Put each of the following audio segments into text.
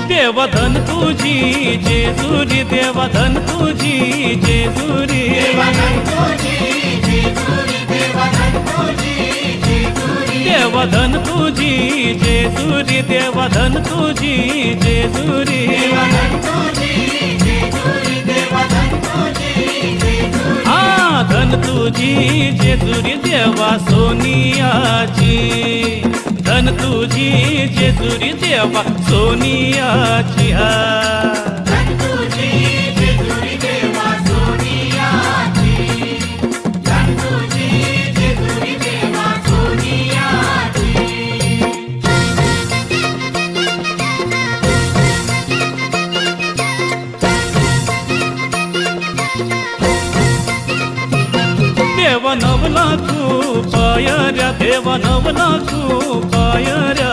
देवधन तुझी जेजुरी देवधन तुझी जेजुरी देवधन तुझी जेजुरी देवधन तुझी जेजुरी हाँ धन तुझी जेजुरी देवा सोनियाची धन तुझी जेजुरी देवा सोनियाची धन तुझी जेजुरी देवा सोनियाची धन तुझी जेजुरी देवा सोनियाची देवा नवला खूप पायऱ्या देवा नवला खूप पायऱ्या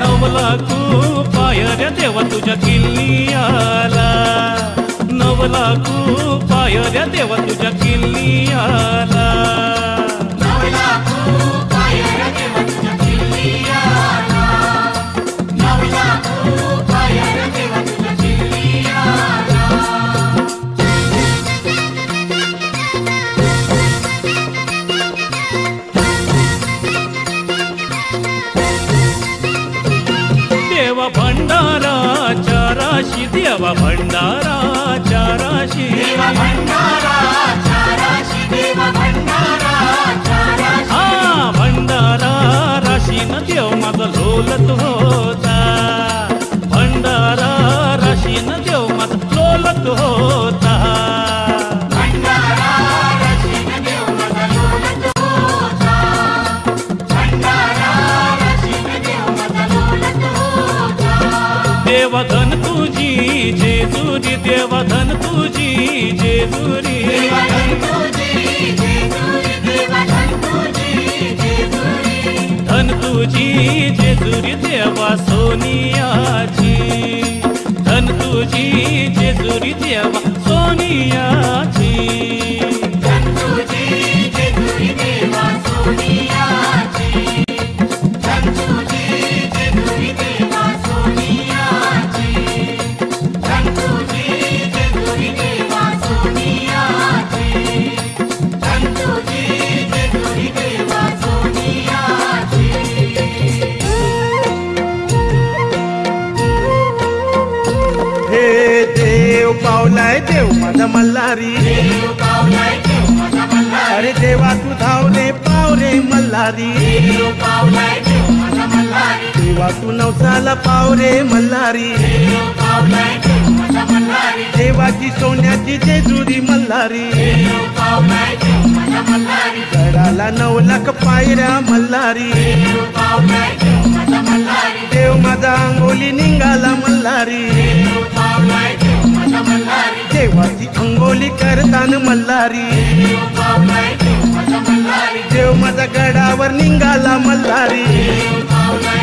नवला खूप पायऱ्या देवा तुझ्या किल्ल्याला नवला खूप पायऱ्या देवा तुझ्या किल्ल्याला देवा भंडारा चाराशी देवा भंडारा चाराशी हा भंडारा राशी न देव माझा लोलत होता भंडारा राशी न देव माझा लोलत होता देवधन तुझी जेजुरी देवधन तुझी जेजुरी धन तुझी जेजुरी देवा सोनियाची धन तुझी जेजुरी देवा सोनियाची धन तुझी जेजुरी देवा सोनियाची धन तुझी जेजुरी देवा सोनियाची धन तुझी जेजुरी देवा सोनियाची धन तुझी जेजुरी देवा सोनियाची हे देव पावलाय देव माझा मल्हारी देव पावलाय देव माझा मल्हारी अरे देवा तू धावले पाव रे मल्हारी देव पावलाय देव माझा मल्हारी देवा तू नवसाला पाव रे मल्हारी देव पावलाय देव माझा मल्हारी देवाची सोन्याची जेजुरी मल्हारी देव पावलाय देव माझा मल्हारी गडाला 9 लाख पायऱ्या मल्हारी देव पावलाय देव माझा मल्हारी देव माझा अंगोली निघाला मल्हारी देव पावलाय देव माझा मल्हारी देवाची अंगोली करतान मल्हारी देव पावलाय देव माझा मल्हारी देव माझा गडावर निघाला मल्हारी देव पावलाय